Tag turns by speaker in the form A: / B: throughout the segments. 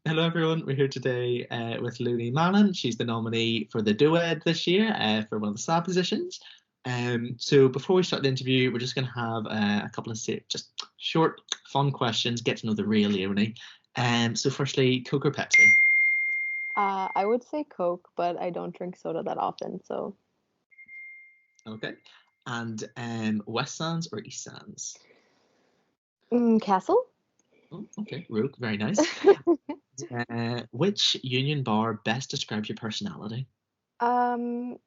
A: Hello everyone, we're here today with Leonie Malin. She's the nominee for the DoEd this year for one of the SAB positions. So before we start the interview, we're just going to have a couple of just short, fun questions, get to know the real Leonie. So firstly, Coke or Pepsi?
B: I would say Coke, but I don't drink soda that often, so.
A: Okay. And West Sands or East Sands?
B: Castle?
A: Oh, okay, Rogue, very nice. Which union bar best describes your personality?
B: Um,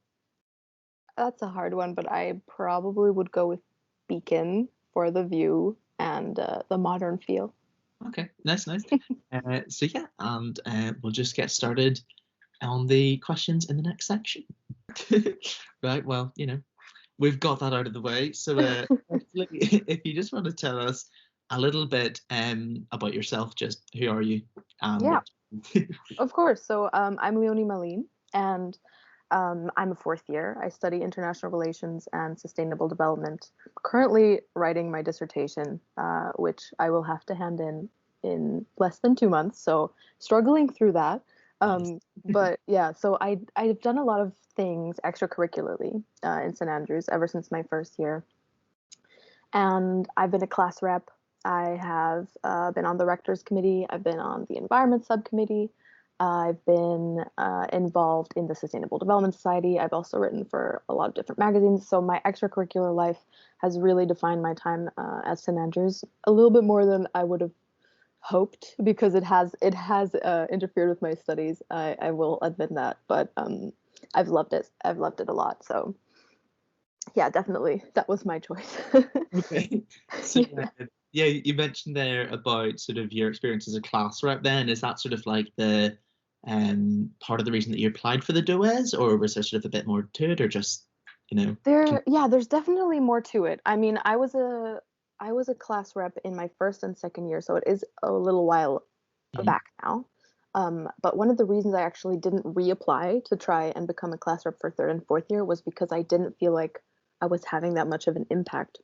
B: that's a hard one, but I probably would go with Beacon for the view and the modern feel.
A: Okay, nice. So yeah, and we'll just get started on the questions in the next section. Right, well, we've got that out of the way. So actually, if you just want to tell us a little bit about yourself, just who are you?
B: Yeah,
A: What...
B: of course. So I'm Leonie Malin, and I'm a fourth year. I study international relations and sustainable development. Currently writing my dissertation, which I will have to hand in less than 2 months. So struggling through that. But yeah, so I've done a lot of things extracurricularly in St. Andrews ever since my first year. And I've been a class rep. I have been on the Rectus Committee. I've been on the Environment Subcommittee. I've been involved in the Sustainable Development Society. I've also written for a lot of different magazines. So my extracurricular life has really defined my time at St. Andrews a little bit more than I would have hoped, because it has interfered with my studies. I will admit that, but I've loved it. I've loved it a lot. So yeah, definitely that was my choice.
A: Okay. So yeah, you mentioned there about sort of your experience as a class rep. Then is that sort of like the part of the reason that you applied for the DoEs, or was there sort of a bit more to it, or just
B: there's definitely more to it. I mean, I was a class rep in my first and second year, so it is a little while back now. But one of the reasons I actually didn't reapply to try and become a class rep for third and fourth year was because I didn't feel like I was having that much of an impact.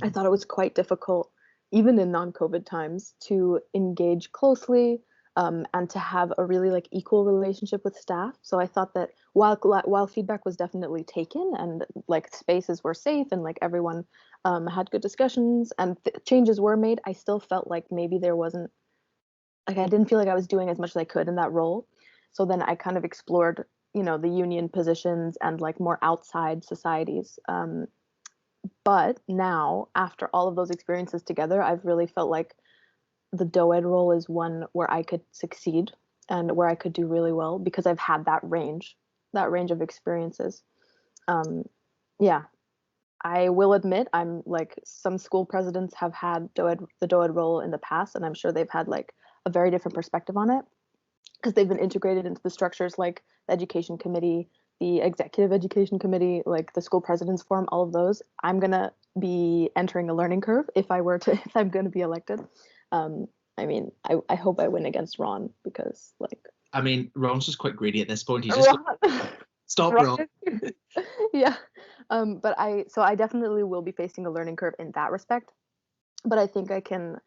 B: I thought it was quite difficult, even in non-COVID times, to engage closely and to have a really like equal relationship with staff. So I thought that while feedback was definitely taken and like spaces were safe and like everyone had good discussions and changes were made, I still felt like maybe there wasn't, like, I didn't feel like I was doing as much as I could in that role. So then I kind of explored, the union positions and like more outside societies. But now, after all of those experiences together, I've really felt like the DoEd role is one where I could succeed and where I could do really well because I've had that range of experiences. Yeah, I will admit, I'm like, some school presidents have had the DoEd role in the past, and I'm sure they've had like a very different perspective on it because they've been integrated into the structures like the education committee, the executive education committee, like the school president's forum, all of those. I'm gonna be entering a learning curve if I'm gonna be elected. I mean, I hope I win against Ron because like.
A: I mean, Ron's just quite greedy at this point. He's just stop, Ron.
B: Yeah. But I definitely will be facing a learning curve in that respect. But I think I can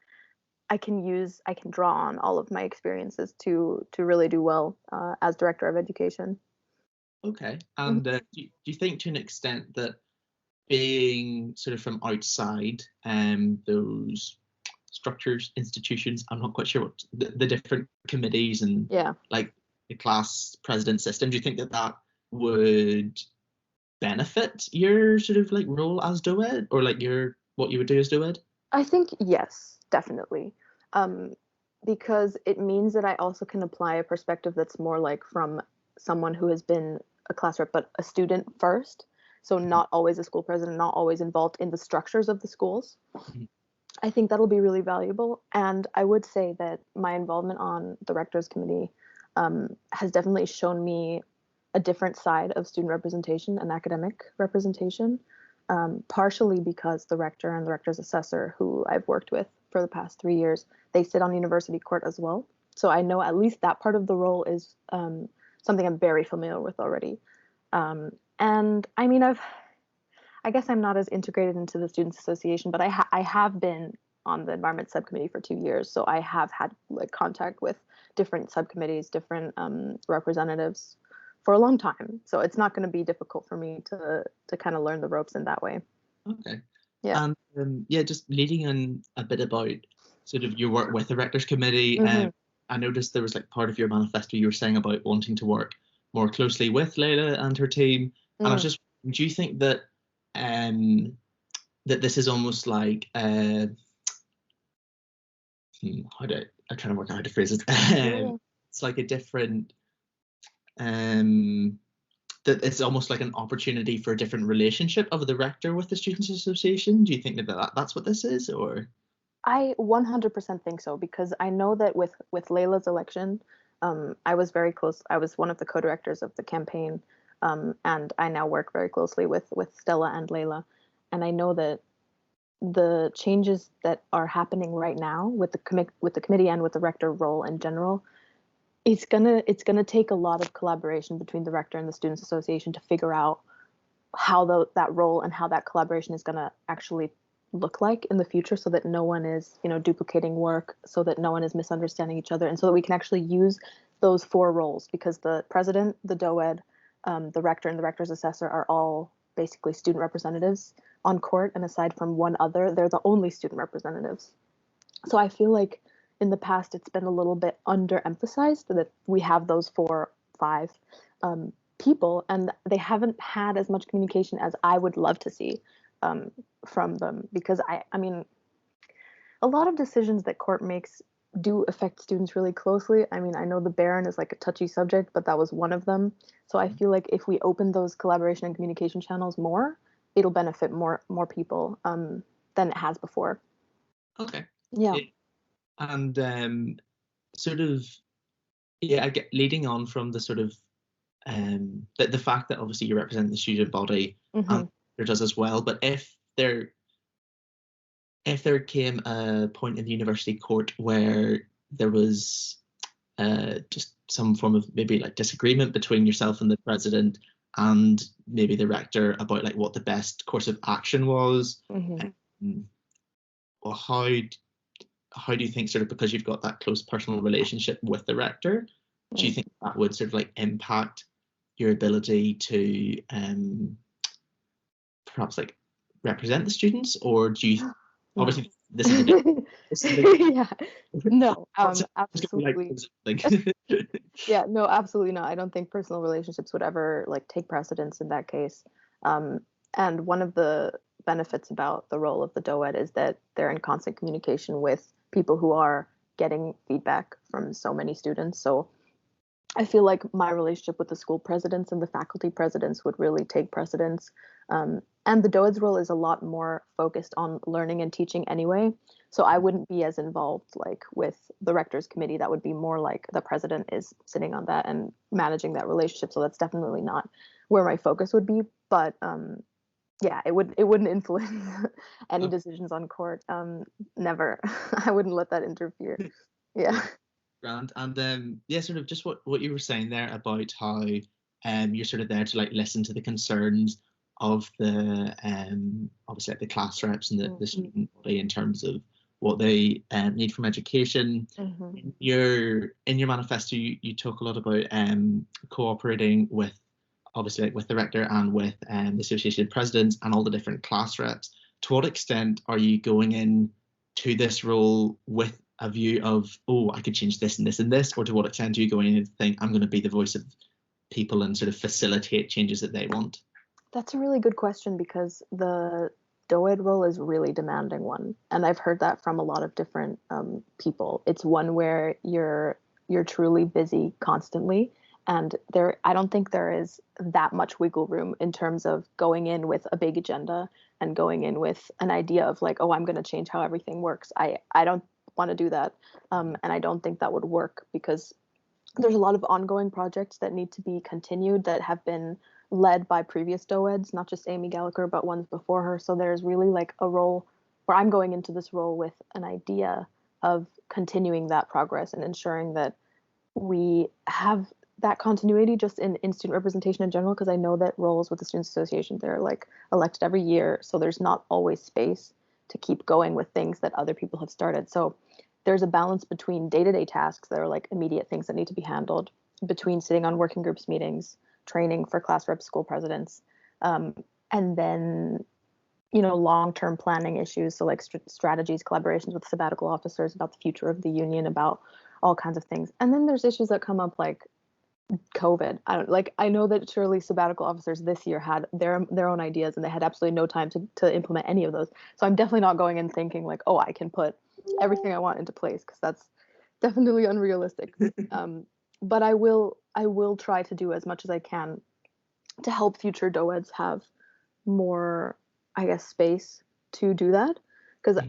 B: draw on all of my experiences to really do well as director of education.
A: Okay. And do you think to an extent that being sort of from outside those structures, institutions, I'm not quite sure what the different committees and like the class president system, do you think that would benefit your sort of like role as DoEd, or like what you would do as DoEd?
B: I think yes, definitely. Because it means that I also can apply a perspective that's more like from someone who has been a class rep, but a student first. So not always a school president, not always involved in the structures of the schools. I think that'll be really valuable. And I would say that my involvement on the Rector's Committee has definitely shown me a different side of student representation and academic representation, partially because the rector and the rector's assessor, who I've worked with for the past 3 years, they sit on university court as well. So I know at least that part of the role is something I'm very familiar with already. And I mean, I guess I'm not as integrated into the Students Association, but I have been on the Environment Subcommittee for 2 years, so I have had like contact with different subcommittees, different representatives for a long time. So it's not going to be difficult for me to kind of learn the ropes in that way.
A: Okay.
B: Yeah.
A: And just leading on a bit about sort of your work with the Rectus Committee. I noticed there was like part of your manifesto you were saying about wanting to work more closely with Layla and her team. And I was just, do you think that that this is almost like I'm trying to work out how to phrase it. It's like a different that it's almost like an opportunity for a different relationship of the rector with the Students' Association. Do you think that that's what this is, or?
B: I 100% think so, because I know that with Layla's election, I was very close. I was one of the co-directors of the campaign, and I now work very closely with Stella and Layla, and I know that the changes that are happening right now with the committee and with the rector role in general, it's gonna take a lot of collaboration between the rector and the Students' Association to figure out how that role and how that collaboration is gonna actually look like in the future, so that no one is, duplicating work, so that no one is misunderstanding each other, and so that we can actually use those 4 roles, because the president, the DoEd, the rector, and the rector's assessor are all basically student representatives on court, and aside from one other, they're the only student representatives. So I feel like in the past it's been a little bit underemphasized that we have those 5 people, and they haven't had as much communication as I would love to see from them, because I mean, a lot of decisions that court makes do affect students really closely. I mean, I know the Baron is like a touchy subject, but that was one of them. So I feel like if we open those collaboration and communication channels more, it'll benefit more people than it has before.
A: Okay.
B: Yeah.
A: And sort of, I get leading on from the sort of the fact that obviously you represent the student body, and there does as well. But if there came a point in the university court where there was just some form of maybe like disagreement between yourself and the president and maybe the rector about like what the best course of action was, well, how do you think, sort of, because you've got that close personal relationship with the rector, do you think that would sort of like impact your ability to perhaps like represent the students, or do you obviously this is
B: yeah, no, absolutely. Yeah, no, absolutely not. I don't think personal relationships would ever like take precedence in that case. And one of the benefits about the role of the DoEd is that they're in constant communication with people who are getting feedback from so many students. So I feel like my relationship with the school presidents and the faculty presidents would really take precedence. And the DoEd's role is a lot more focused on learning and teaching anyway. So I wouldn't be as involved like with the Rector's Committee. That would be more like the president is sitting on that and managing that relationship. So that's definitely not where my focus would be. But yeah, it wouldn't influence any decisions on court. Never. I wouldn't let that interfere. Yeah.
A: Grand. And sort of just what you were saying there about how you're sort of there to like listen to the concerns of the obviously like the class reps and the student body in terms of what they need from education. In your manifesto, you talk a lot about cooperating with obviously like with the rector and with the association presidents and all the different class reps. To what extent are you going in to this role with a view of, oh, I could change this and this and this, or to what extent are you going in and think I'm going to be the voice of people and sort of facilitate changes that they want?
B: That's a really good question, because the DoEd role is really demanding one, and I've heard that from a lot of different people. It's one where you're truly busy constantly, and I don't think there is that much wiggle room in terms of going in with a big agenda and going in with an idea of like, oh, I'm going to change how everything works. I don't want to do that, and I don't think that would work, because there's a lot of ongoing projects that need to be continued that have been led by previous DoEds, not just Amy Gallagher, but ones before her. So there's really like a role where I'm going into this role with an idea of continuing that progress and ensuring that we have that continuity just in student representation in general, because I know that roles with the Students Association, they're like elected every year. So there's not always space to keep going with things that other people have started. So there's a balance between day-to-day tasks that are like immediate things that need to be handled, between sitting on working groups meetings, training for class reps, school presidents, and then, you know, long-term planning issues. So like strategies, collaborations with sabbatical officers about the future of the union, about all kinds of things. And then there's issues that come up like COVID. I know that surely sabbatical officers this year had their own ideas and they had absolutely no time to implement any of those. So I'm definitely not going in thinking like, oh, I can put everything I want into place, because that's definitely unrealistic. But I will try to do as much as I can to help future DoEds have more, I guess, space to do that, because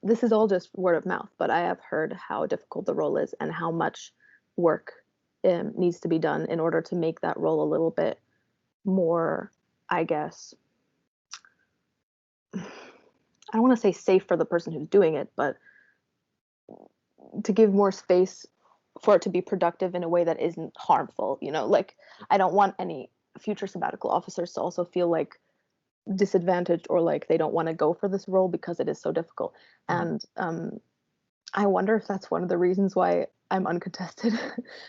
B: this is all just word of mouth, but I have heard how difficult the role is and how much work needs to be done in order to make that role a little bit more, I guess, I don't want to say safe for the person who's doing it, but to give more space for it to be productive in a way that isn't harmful. You know, like I don't want any future sabbatical officers to also feel like disadvantaged or like they don't want to go for this role because it is so difficult. And I wonder if that's one of the reasons why I'm uncontested,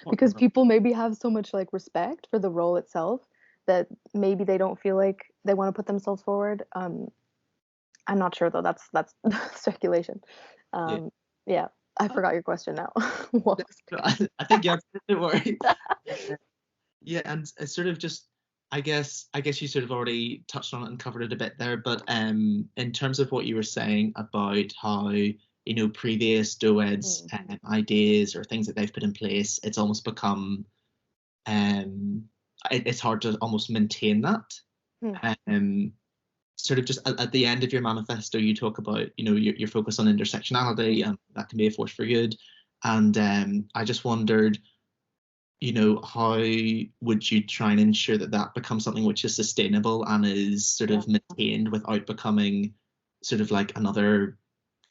B: because people maybe have so much like respect for the role itself that maybe they don't feel like they want to put themselves forward. I'm not sure though. That's speculation. Yeah. I forgot your question now. What was
A: I think you answered it, don't worry. Yeah, and it's sort of just, I guess you sort of already touched on it and covered it a bit there, but in terms of what you were saying about how, you know, previous DoEds ideas or things that they've put in place, it's almost become, it's hard to almost maintain that. Sort of just at the end of your manifesto, you talk about, you know, your focus on intersectionality, and that can be a force for good. And I just wondered, you know, how would you try and ensure that that becomes something which is sustainable and is sort of maintained without becoming sort of like another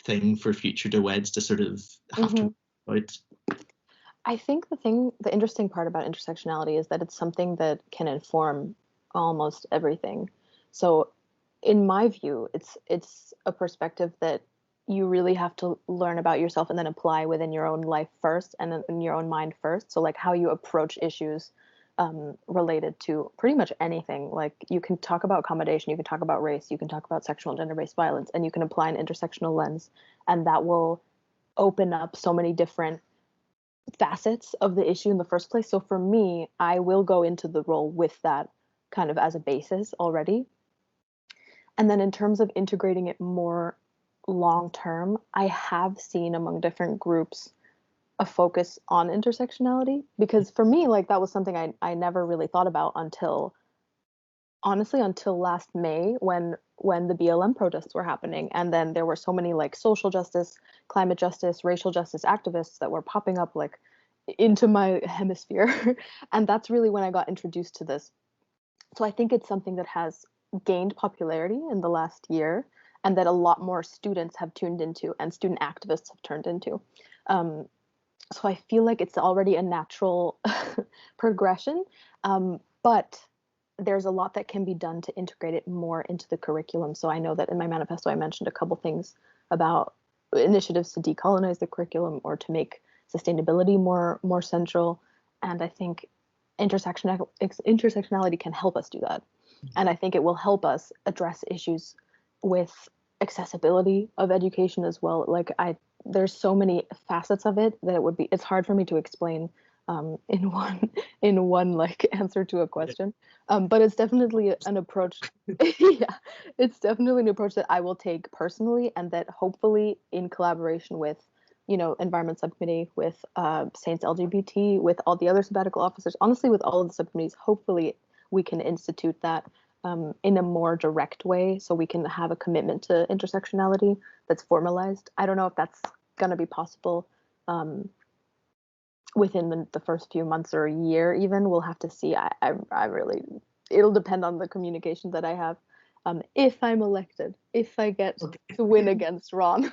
A: thing for future DoEds to sort of have to work out?
B: I think the interesting part about intersectionality is that it's something that can inform almost everything. So in my view, it's a perspective that you really have to learn about yourself and then apply within your own life first and in your own mind first. So like how you approach issues related to pretty much anything. Like you can talk about accommodation, you can talk about race, you can talk about sexual and gender-based violence, and you can apply an intersectional lens, and that will open up so many different facets of the issue in the first place. So for me, I will go into the role with that kind of as a basis already. And then in terms of integrating it more long term, I have seen among different groups a focus on intersectionality, because for me, like that was something I never really thought about until last May, when the BLM protests were happening. And then there were so many like social justice, climate justice, racial justice activists that were popping up like into my hemisphere. And that's really when I got introduced to this. So I think it's something that has gained popularity in the last year, and that a lot more students have tuned into and student activists have turned into. So I feel like it's already a natural progression, but there's a lot that can be done to integrate it more into the curriculum. So I know that in my manifesto, I mentioned a couple things about initiatives to decolonize the curriculum or to make sustainability more central. And I think intersectionality can help us do that. And I think it will help us address issues with accessibility of education as well. Like there's so many facets of it that it's hard for me to explain in one like answer to a question. But it's definitely an approach. Yeah, it's definitely an approach that I will take personally, and that hopefully in collaboration with, you know, Environment Subcommittee, with Saints LGBT, with all the other sabbatical officers, honestly, with all of the subcommittees, hopefully we can institute that in a more direct way, so we can have a commitment to intersectionality that's formalized. I don't know if that's going to be possible within the first few months or a year even. We'll have to see. I really, it'll depend on the communication that I have. If I'm elected, if I get to win against Ron.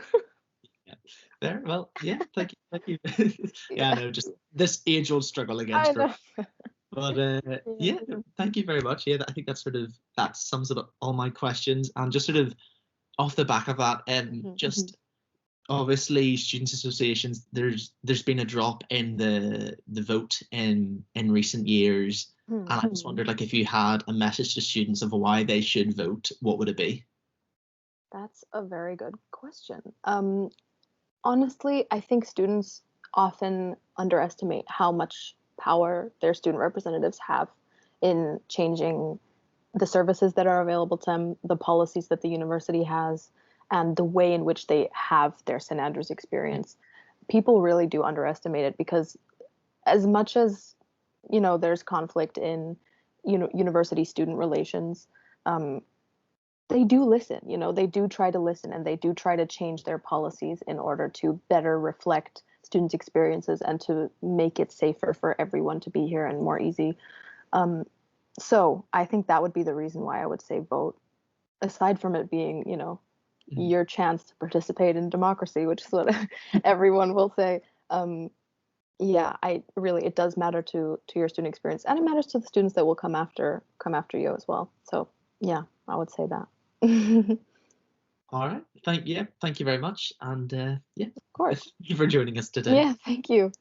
A: Yeah. There, well, yeah, thank you. Yeah, I know, just this age-old struggle against Ron. But yeah, thank you very much. Yeah, I think that sums up all my questions. And just sort of off the back of that, just obviously students associations, there's been a drop in the vote in recent years, and I just wondered, like, if you had a message to students of why they should vote, what would it be?
B: That's a very good question. Honestly, I think students often underestimate how much power their student representatives have in changing the services that are available to them, the policies that the university has, and the way in which they have their St. Andrews experience. People really do underestimate it because as much as, there's conflict in, university student relations, um, they do listen, they do try to listen, and they do try to change their policies in order to better reflect students' experiences and to make it safer for everyone to be here and more easy. So I think that would be the reason why I would say vote, aside from it being, your chance to participate in democracy, which is what everyone will say. Yeah, it does matter to your student experience, and it matters to the students that will come after you as well. So yeah, I would say that.
A: All right. Thank you very much, and yeah,
B: Of course.
A: thank you for joining us today.
B: Yeah, thank you.